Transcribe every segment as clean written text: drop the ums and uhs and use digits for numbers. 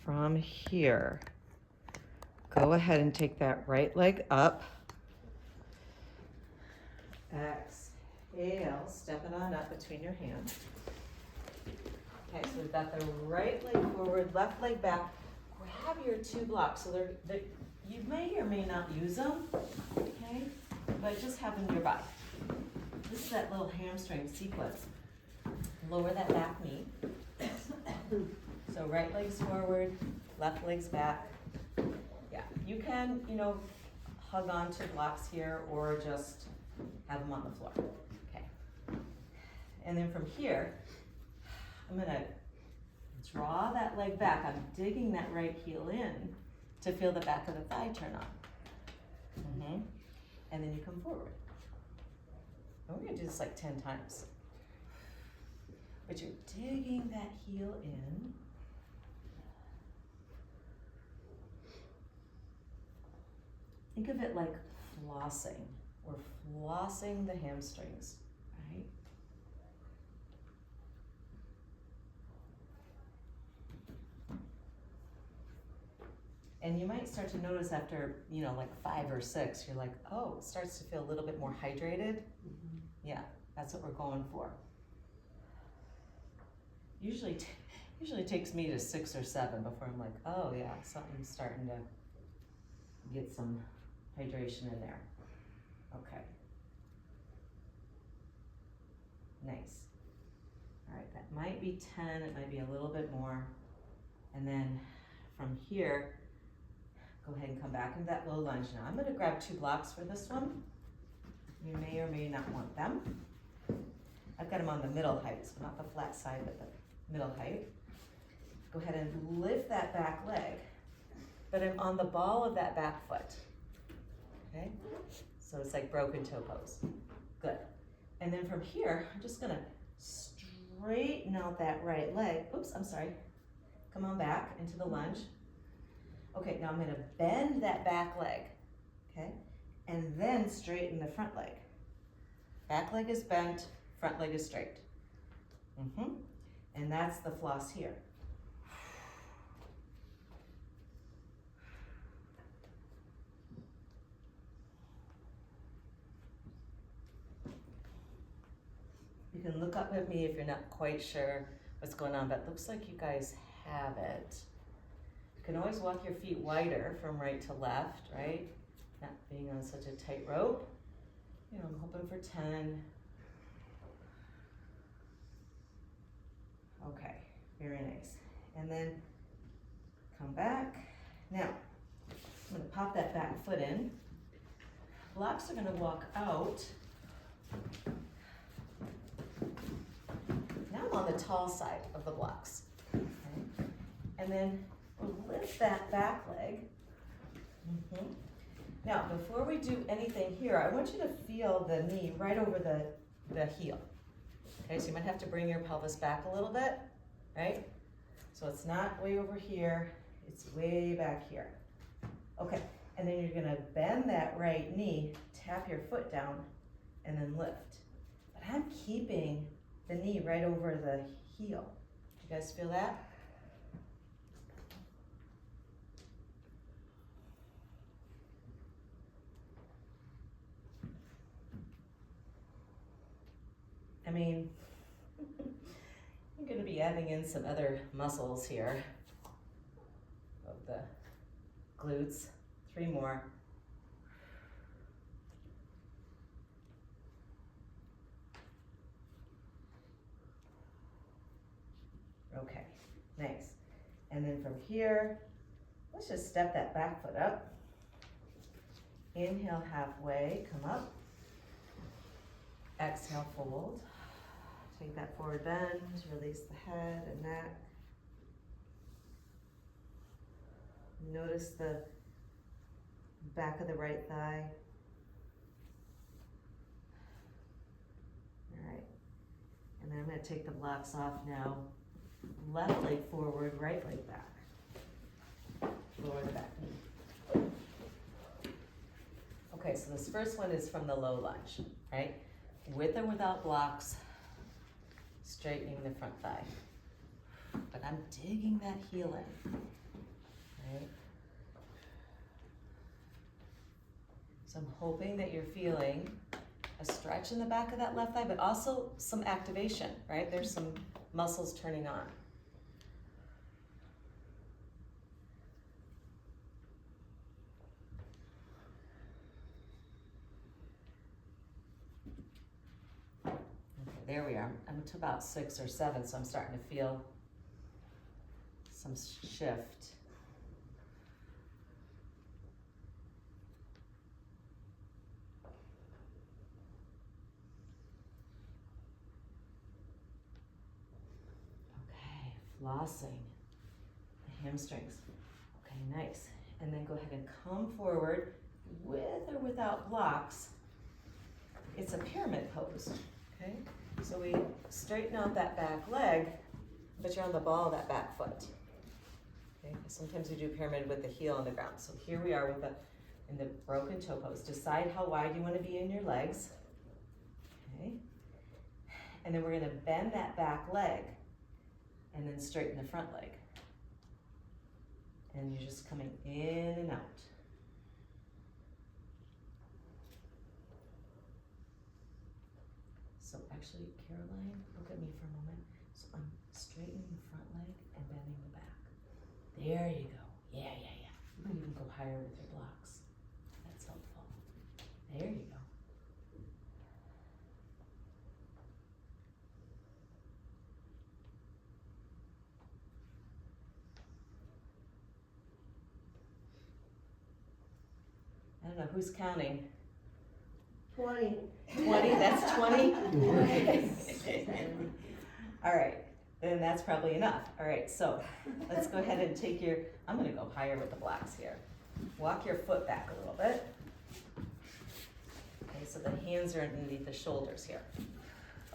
from here, go ahead and take that right leg up. Exhale, step it on up between your hands. Okay, so we've got the right leg forward, left leg back. Grab your two blocks. So they're you may or may not use them, okay? But just have them nearby. This is that little hamstring sequence. Lower that back knee. So right leg's forward, left leg's back. Yeah, you can, hug on to blocks here or just have them on the floor. Okay. And then from here, I'm gonna draw that leg back. I'm digging that right heel in to feel the back of the thigh turn on. And then you come forward. And we're gonna do this like 10 times. But you're digging that heel in. Think of it like flossing. We're flossing the hamstrings, right? And you might start to notice after, like 5 or 6, you're like, oh, it starts to feel a little bit more hydrated. Yeah, that's what we're going for. Usually takes me to 6 or 7 before I'm like, oh yeah, something's starting to get some hydration in there. Okay. Nice. All right, that might be 10, it might be a little bit more. And then from here, go ahead and come back into that low lunge. Now I'm gonna grab 2 blocks for this one. You may or may not want them. I've got them on the middle height, so not the flat side, but the middle height. Go ahead and lift that back leg, but I'm on the ball of that back foot. Okay? So it's like broken toe pose. Good. And then from here, I'm just gonna straighten out that right leg. Oops, I'm sorry. Come on back into the lunge. Okay, now I'm gonna bend that back leg, okay? And then straighten the front leg. Back leg is bent, front leg is straight. And that's the floss here. You can look up at me if you're not quite sure what's going on, but it looks like you guys have it. You can always walk your feet wider from right to left, right? Not being on such a tight rope. I'm hoping for 10. Okay, very nice. And then come back. Now, I'm gonna pop that back foot in. Blocks are gonna walk out. Now I'm on the tall side of the blocks. Okay. And then we'll lift that back leg. Now, before we do anything here, I want you to feel the knee right over the heel. Okay, so you might have to bring your pelvis back a little bit, right? So it's not way over here, it's way back here. Okay, and then you're gonna bend that right knee, tap your foot down, and then lift. But I'm keeping the knee right over the heel. Do you guys feel that? I mean, I'm going to be adding in some other muscles here of the glutes. 3 more. Okay, nice. And then from here, let's just step that back foot up. Inhale halfway, come up. Exhale, fold. Take that forward bend, release the head and neck. Notice the back of the right thigh. All right. And then I'm going to take the blocks off now. Left leg forward, right leg back. Lower the back knee. Okay, so this first one is from the low lunge, right? With or without blocks, straightening the front thigh. But I'm digging that heel in. Okay. So I'm hoping that you're feeling a stretch in the back of that left thigh, but also some activation, right? There's some muscles turning on. Okay, there we are. I'm to about 6 or 7, so I'm starting to feel some shift. Okay, flossing the hamstrings. Okay, nice. And then go ahead and come forward with or without blocks. It's a pyramid pose, okay? So we straighten out that back leg, but you're on the ball of that back foot. Okay, sometimes we do pyramid with the heel on the ground. So here we are in the broken toe pose. Decide how wide you want to be in your legs. Okay. And then we're going to bend that back leg and then straighten the front leg. And you're just coming in and out. So actually, Caroline, look at me for a moment. So I'm straightening the front leg and bending the back. There you go. Yeah. You can even go higher with your blocks. That's helpful. There you go. I don't know, who's counting? 20. 20? That's 20? All right, then that's probably enough. All right, so let's go ahead and take I'm gonna go higher with the blocks here. Walk your foot back a little bit. Okay, so the hands are underneath the shoulders here.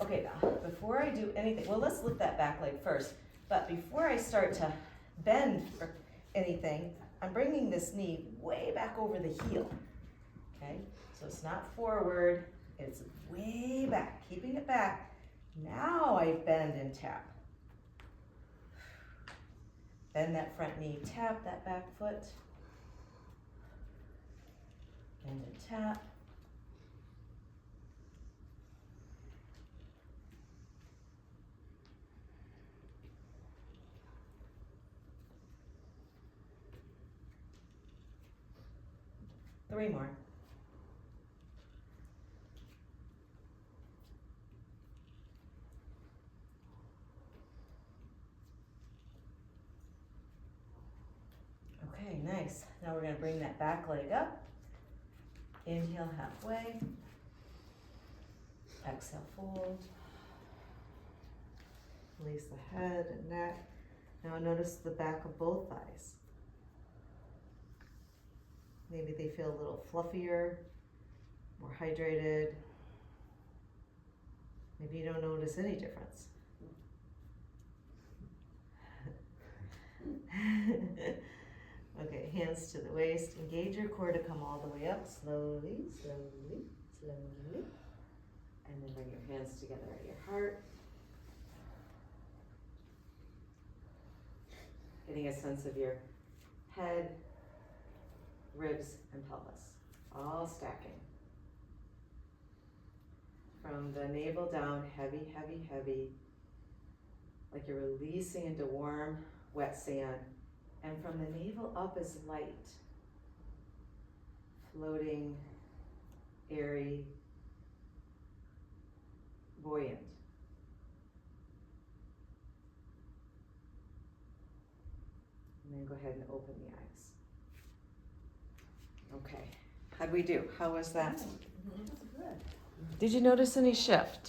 Okay, now, before I do anything, well, let's lift that back leg first. But before I start to bend or anything, I'm bringing this knee way back over the heel. Okay, so it's not forward, it's way back, keeping it back. Now I bend and tap. Bend that front knee, tap that back foot. Bend and tap. Three more. Okay, nice. Now we're going to bring that back leg up. Inhale halfway. Exhale, fold. Release the head and neck. Now notice the back of both thighs. Maybe they feel a little fluffier, more hydrated. Maybe you don't notice any difference. Okay, hands to the waist. Engage your core to come all the way up. Slowly. And then bring your hands together at your heart. Getting a sense of your head, ribs, and pelvis, all stacking. From the navel down, heavy, like you're releasing into warm, wet sand. And from the navel up is light, floating, airy, buoyant. And then go ahead and open the eyes. Okay, how'd we do? How was that? That's good. Did you notice any shift?